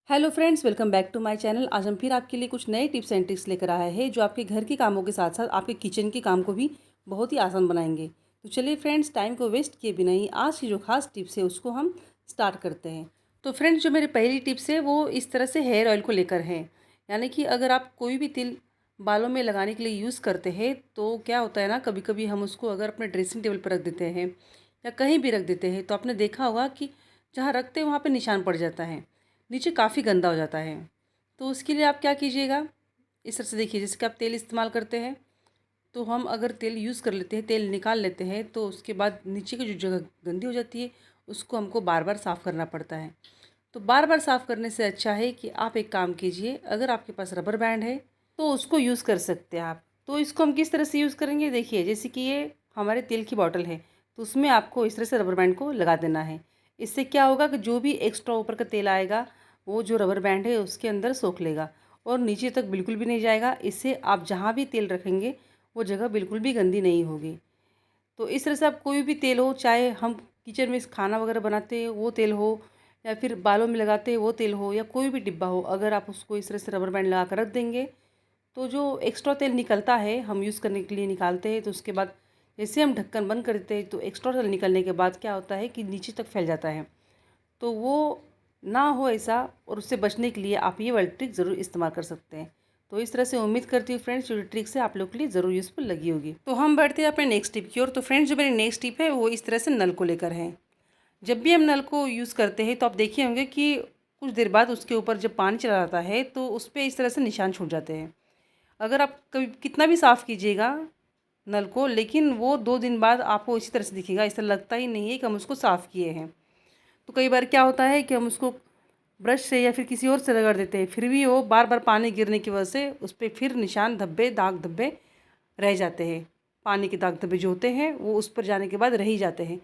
Hello friends, welcome back to my channel. आज हम फिर आपके लिए कुछ नए टिप्स एंड ट्रिक्स लेकर आए हैं जो आपके घर के कामों के साथ साथ आपके किचन के काम को भी बहुत ही आसान बनाएंगे। तो चलिए फ्रेंड्स, टाइम को वेस्ट किए बिना ही आज की जो खास टिप्स है उसको हम स्टार्ट करते हैं। तो फ्रेंड्स, जो मेरी पहली टिप्स है वो इस तरह से हेयर ऑयल को लेकर है। यानी कि अगर आप कोई भी तेल बालों में लगाने के लिए यूज़ करते हैं तो क्या होता है ना, कभी कभी हम उसको अगर अपने ड्रेसिंग टेबल पर रख देते हैं या कहीं भी रख देते हैं तो आपने देखा होगा कि जहाँ रखते हैं वहाँ पर निशान पड़ जाता है, नीचे काफ़ी गंदा हो जाता है। तो उसके लिए आप क्या कीजिएगा, इस तरह से देखिए, जैसे कि आप तेल इस्तेमाल करते हैं तो हम अगर तेल यूज़ कर लेते हैं, तेल निकाल लेते हैं तो उसके बाद नीचे की जो जगह गंदी हो जाती है उसको हमको बार बार साफ़ करना पड़ता है। तो बार बार साफ़ करने से अच्छा है कि आप एक काम कीजिए, अगर आपके पास रबर बैंड है तो उसको यूज़ कर सकते हैं आप। तो इसको हम किस तरह से यूज़ करेंगे, देखिए जैसे कि ये हमारे तेल की बॉटल है तो उसमें आपको इस तरह से रबर बैंड को लगा देना है। इससे क्या होगा कि जो भी एक्स्ट्रा ऊपर का तेल आएगा वो जो रबर बैंड है उसके अंदर सोख लेगा और नीचे तक बिल्कुल भी नहीं जाएगा। इससे आप जहाँ भी तेल रखेंगे वो जगह बिल्कुल भी गंदी नहीं होगी। तो इस तरह से आप कोई भी तेल हो, चाहे हम किचन में खाना वगैरह बनाते हैं वो तेल हो या फिर बालों में लगाते हैं वो तेल हो या कोई भी डिब्बा हो, अगर आप उसको इस तरह से रबर बैंड लगा कर रख देंगे तो जो एक्स्ट्रा तेल निकलता है, हम यूज़ करने के लिए निकालते हैं तो उसके बाद जैसे हम ढक्कन बंद करते हैं तो एक्स्ट्रा तेल निकलने के बाद क्या होता है कि नीचे तक फैल जाता है। तो वो ना हो ऐसा, और उससे बचने के लिए आप ये वाली ट्रिक ज़रूर इस्तेमाल कर सकते हैं। तो इस तरह से उम्मीद करती हूँ फ्रेंड्स जो ट्रिक्स है आप लोग के लिए ज़रूर यूज़फुल लगी होगी। तो हम बढ़ते हैं अपने नेक्स्ट टिप की ओर। तो फ्रेंड्स, जो मेरी नेक्स्ट टिप है वो इस तरह से नल को लेकर है। जब भी हम नल को यूज़ करते हैं तो आप देखे होंगे कि कुछ देर बाद उसके ऊपर जब पानी चला जाता है तो उस पर इस तरह से निशान छूट जाते हैं। अगर आप कभी कितना भी साफ़ कीजिएगा नल को, लेकिन वो 2 दिन बाद आपको इसी तरह से दिखेगा, ऐसा लगता ही नहीं है कि हम उसको साफ़ किए हैं। तो कई बार क्या होता है कि हम उसको ब्रश से या फिर किसी और से रगड़ देते हैं, फिर भी वो बार बार पानी गिरने की वजह से उस पर फिर निशान, धब्बे, दाग धब्बे रह जाते हैं। पानी के दाग धब्बे जो होते हैं वो उस पर जाने के बाद रह ही जाते हैं।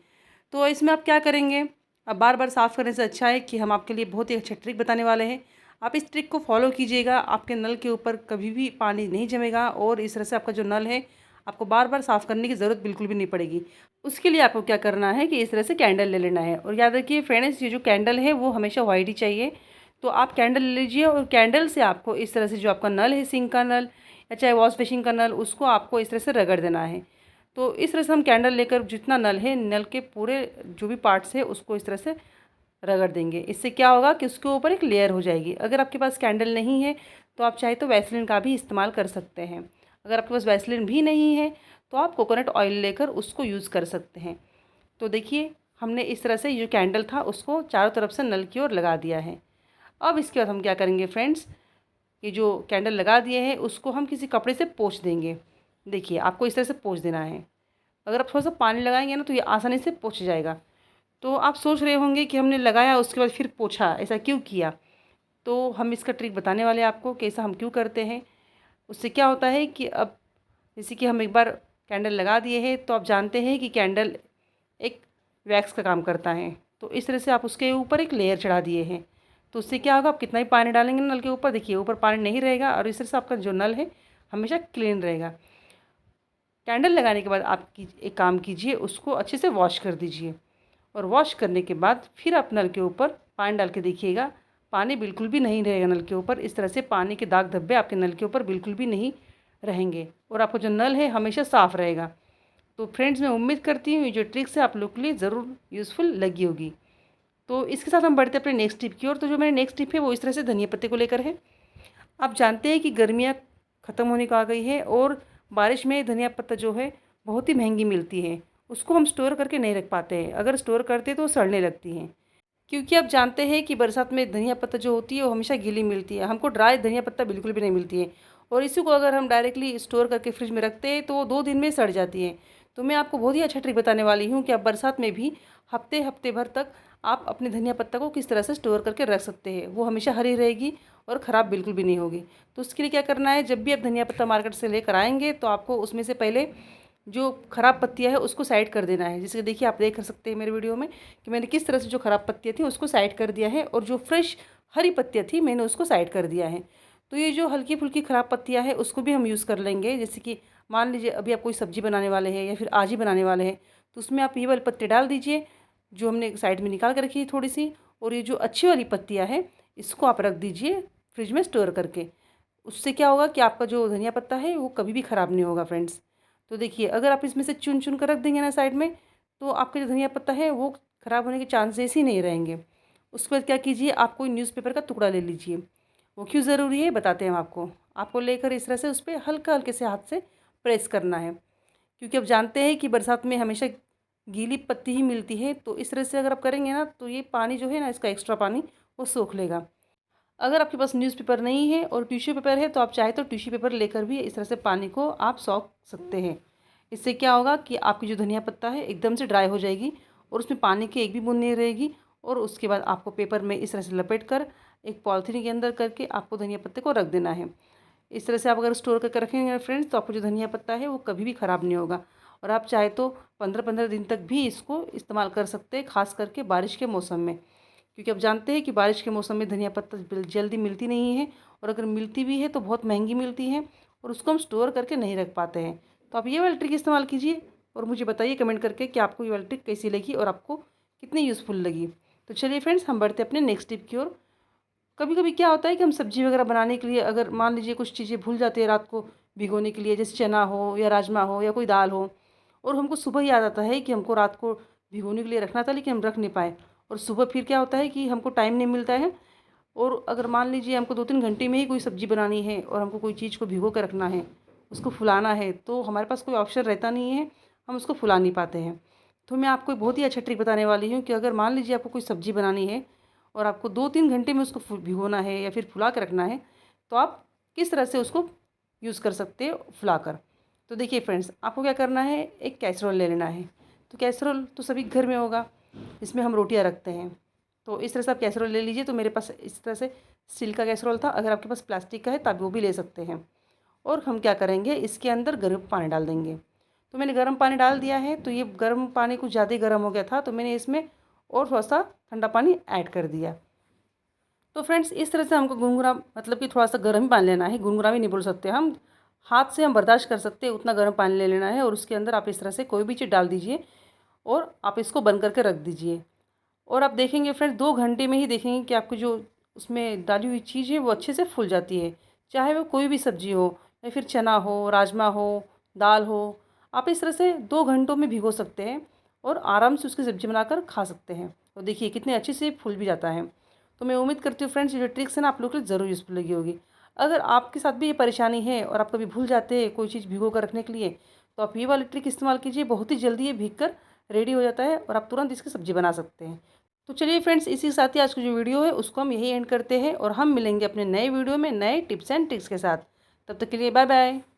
तो इसमें आप क्या करेंगे, अब बार बार साफ़ करने से अच्छा है कि हम आपके लिए बहुत ही अच्छा ट्रिक बताने वाले हैं। आप इस ट्रिक को फॉलो कीजिएगा, आपके नल के ऊपर कभी भी पानी नहीं जमेगा और इस तरह से आपका जो नल है आपको बार बार साफ़ करने की ज़रूरत बिल्कुल भी नहीं पड़ेगी। उसके लिए आपको क्या करना है कि इस तरह से कैंडल ले लेना है, और याद रखिए फ्रेंड्स, ये जो कैंडल है वो हमेशा वाइट ही चाहिए। तो आप कैंडल ले लीजिए और कैंडल से आपको इस तरह से जो आपका नल है, सिंक का नल या चाहे वॉश बेसिन का नल, उसको आपको इस तरह से रगड़ देना है। तो इस तरह से हम कैंडल लेकर जितना नल है, नल के पूरे जो भी पार्ट्स है उसको इस तरह से रगड़ देंगे। इससे क्या होगा कि उसके ऊपर एक लेयर हो जाएगी। अगर आपके पास कैंडल नहीं है तो आप चाहे तो वैसलीन का भी इस्तेमाल कर सकते हैं। अगर आपके पास वैसलीन भी नहीं है तो आप कोकोनट ऑयल लेकर उसको यूज़ कर सकते हैं। तो देखिए, हमने इस तरह से जो कैंडल था उसको चारों तरफ से नल की ओर लगा दिया है। अब इसके बाद हम क्या करेंगे फ्रेंड्स, ये जो कैंडल लगा दिए हैं उसको हम किसी कपड़े से पोंछ देंगे। देखिए, आपको इस तरह से पोंछ देना है। अगर आप थोड़ा सा पानी लगाएंगे ना तो ये आसानी से पोंछ जाएगा। तो आप सोच रहे होंगे कि हमने लगाया उसके बाद फिर पोंछा, ऐसा क्यों किया? तो हम इसका ट्रिक बताने वाले हैं आपको कि ऐसा हम क्यों करते हैं। उससे क्या होता है कि अब जैसे कि हम एक बार कैंडल लगा दिए हैं तो आप जानते हैं कि कैंडल एक वैक्स का काम करता है। तो इस तरह से आप उसके ऊपर एक लेयर चढ़ा दिए हैं तो उससे क्या होगा, आप कितना ही पानी डालेंगे नल के ऊपर, देखिए ऊपर पानी नहीं रहेगा और इस तरह से आपका जो नल है हमेशा क्लीन रहेगा। कैंडल लगाने के बाद आप एक काम कीजिए, उसको अच्छे से वॉश कर दीजिए और वॉश करने के बाद फिर आप नल के ऊपर पानी डाल के देखिएगा, पानी बिल्कुल भी नहीं रहेगा नल के ऊपर। इस तरह से पानी के दाग धब्बे आपके नल के ऊपर बिल्कुल भी नहीं रहेंगे और आपका जो नल है हमेशा साफ़ रहेगा। तो फ्रेंड्स, मैं उम्मीद करती हूँ ये जो ट्रिक्स है आप लोग के लिए ज़रूर यूज़फुल लगी होगी। तो इसके साथ हम बढ़ते हैं अपने नेक्स्ट टिप की ओर। तो जो मेरी नेक्स्ट टिप है वो इस तरह से धनिया पत्ते को लेकर है। आप जानते हैं कि गर्मियाँ ख़त्म होने को आ गई है और बारिश में धनिया पत्ता जो है बहुत ही महंगी मिलती है। उसको हम स्टोर करके नहीं रख पाते हैं, अगर स्टोर करते हैं तो वो सड़ने लगती हैं। क्योंकि आप जानते हैं कि बरसात में धनिया पत्ता जो होती है वो हमेशा गीली मिलती है, हमको ड्राई धनिया पत्ता बिल्कुल भी नहीं मिलती है। और इसी को अगर हम डायरेक्टली स्टोर करके फ्रिज में रखते हैं तो वो 2 दिन में सड़ जाती है। तो मैं आपको बहुत ही अच्छा ट्रिक बताने वाली हूँ कि आप बरसात में भी हफ्ते हफ्ते भर तक आप अपने धनिया पत्ता को किस तरह से स्टोर करके रख सकते हैं, वो हमेशा हरी रहेगी और ख़राब बिल्कुल भी नहीं होगी। तो उसके लिए क्या करना है, जब भी आप धनिया पत्ता मार्केट से लेकर आएंगे तो आपको उसमें से पहले जो ख़राब पत्तियाँ है उसको साइड कर देना है। जैसे कि देखिए, आप देख सकते हैं मेरे वीडियो में कि मैंने किस तरह से जो ख़राब पत्तियाँ थी उसको साइड कर दिया है और जो फ्रेश हरी पत्तियाँ थी मैंने उसको साइड कर दिया है। तो ये जो हल्की फुल्की ख़राब पत्तियाँ हैं उसको भी हम यूज़ कर लेंगे। जैसे कि मान लीजिए अभी आप कोई सब्ज़ी बनाने वाले हैं या फिर आज ही बनाने वाले हैं तो उसमें आप ये वाली पत्ती डाल दीजिए जो हमने साइड में निकाल कर रखी है थोड़ी सी, और ये जो अच्छी वाली पत्तियाँ हैं इसको आप रख दीजिए फ्रिज में स्टोर करके। उससे क्या होगा कि आपका जो धनिया पत्ता है वो कभी भी ख़राब नहीं होगा फ्रेंड्स। तो देखिए, अगर आप इसमें से चुन चुन कर रख देंगे ना साइड में, तो आपका जो धनिया पत्ता है वो ख़राब होने के चांसेस ही नहीं रहेंगे। उसके बाद क्या कीजिए, आप कोई न्यूज़पेपर का टुकड़ा ले लीजिए। वो क्यों ज़रूरी है बताते हैं हम आपको। आपको लेकर इस तरह से उस पे हल्का हल्के से हाथ से प्रेस करना है, क्योंकि अब जानते हैं कि बरसात में हमेशा गीली पत्ती ही मिलती है। तो इस तरह से अगर आप करेंगे ना, तो ये पानी जो है ना, इसका एक्स्ट्रा पानी वो सोख लेगा। अगर आपके पास न्यूज़पेपर नहीं है और टिश्यू पेपर है, तो आप चाहे तो टिश्यू पेपर लेकर भी इस तरह से पानी को आप सोख सकते हैं। इससे क्या होगा कि आपकी जो धनिया पत्ता है एकदम से ड्राई हो जाएगी और उसमें पानी की एक भी बूंद नहीं रहेगी। और उसके बाद आपको पेपर में इस तरह से लपेट कर एक पॉलिथीन के अंदर करके आपको धनिया पत्ते को रख देना है। इस तरह से आप अगर स्टोर करके रखेंगे फ्रेंड्स, तो आपको जो धनिया पत्ता है वो कभी भी ख़राब नहीं होगा। और आप चाहे तो 15-15 दिन तक भी इसको इस्तेमाल कर सकते हैं, ख़ास करके बारिश के मौसम में। क्योंकि अब जानते हैं कि बारिश के मौसम में धनिया पत्ता जल्दी मिलती नहीं है, और अगर मिलती भी है तो बहुत महंगी मिलती है और उसको हम स्टोर करके नहीं रख पाते हैं। तो आप ये वाली ट्रिक इस्तेमाल कीजिए और मुझे बताइए कमेंट करके कि आपको ये वाली ट्रिक कैसी लगी और आपको कितनी यूज़फुल लगी। तो चलिए फ्रेंड्स, हम बढ़ते अपने नेक्स्ट टिप की ओर। कभी कभी क्या होता है कि हम सब्ज़ी वगैरह बनाने के लिए अगर मान लीजिए कुछ चीज़ें भूल जाते हैं रात को भिगोने के लिए, जैसे चना हो या राजमा हो या कोई दाल हो, और हमको सुबह याद आता है कि हमको रात को भिगोने के लिए रखना था, लेकिन हम रख नहीं पाए। और सुबह फिर क्या होता है कि हमको टाइम नहीं मिलता है। और अगर मान लीजिए हमको 2-3 घंटे में ही कोई सब्ज़ी बनानी है और हमको कोई चीज़ को भिगो कर रखना है, उसको फुलाना है, तो हमारे पास कोई ऑप्शन रहता नहीं है, हम उसको फुला नहीं पाते हैं। तो मैं आपको एक बहुत ही अच्छा ट्रिक बताने वाली हूँ कि अगर मान लीजिए आपको कोई सब्ज़ी बनानी है और आपको 2-3 घंटे में उसको भिगोना है या फिर फुला के रखना है, तो आप किस तरह से उसको यूज़ कर सकते हैं फुला कर। तो देखिए फ्रेंड्स, आपको क्या करना है, एक कैसरोल ले लेना है। तो कैसरोल तो सभी घर में होगा, इसमें हम रोटियां रखते हैं। तो इस तरह से आप कैसरोल ले लीजिए। तो मेरे पास इस तरह से स्टील का कैसरोल था, अगर आपके पास प्लास्टिक का है तब वो भी ले सकते हैं। और हम क्या करेंगे, इसके अंदर गर्म पानी डाल देंगे। तो मैंने गर्म पानी डाल दिया है, तो ये गर्म पानी कुछ ज़्यादा ही गर्म हो गया था, तो मैंने इसमें और थोड़ा सा ठंडा पानी ऐड कर दिया। तो फ्रेंड्स, इस तरह से हमको गुनगुना मतलब कि थोड़ा सा गर्म ही पानी लेना है, गुनगुना भी नहीं बोल सकते हम, हाथ से हम बर्दाश्त कर सकते हैं उतना गर्म पानी ले लेना है। और उसके अंदर आप इस तरह से कोई भी चीज़ डाल दीजिए और आप इसको बंद करके रख दीजिए। और आप देखेंगे फ्रेंड्स, 2 घंटे में ही देखेंगे कि आपकी जो उसमें डाली हुई चीज़ है वो अच्छे से फूल जाती है। चाहे वो कोई भी सब्ज़ी हो या फिर चना हो, राजमा हो, दाल हो, आप इस तरह से 2 घंटों में भिगो सकते हैं और आराम से उसकी सब्ज़ी बनाकर खा सकते हैं। और देखिए कितने अच्छे से फूल भी जाता है। तो मैं उम्मीद करती हूँ फ्रेंड्स, ये जो ट्रिक्स है ना आप लोग के लिए ज़रूर यूज़फुल लगी होगी। अगर आपके साथ भी ये परेशानी है और आप कभी भूल जाते हैं कोई चीज़ भिगो कर रखने के लिए, तो आप ये वाली ट्रिक इस्तेमाल कीजिए। बहुत ही जल्दी ये भीग कर रेडी हो जाता है और आप तुरंत इसकी सब्ज़ी बना सकते हैं। तो चलिए फ्रेंड्स, इसी के साथ ही आज की जो वीडियो है उसको हम यही एंड करते हैं और हम मिलेंगे अपने नए वीडियो में नए टिप्स एंड ट्रिक्स के साथ। तब तक के लिए बाय बाय।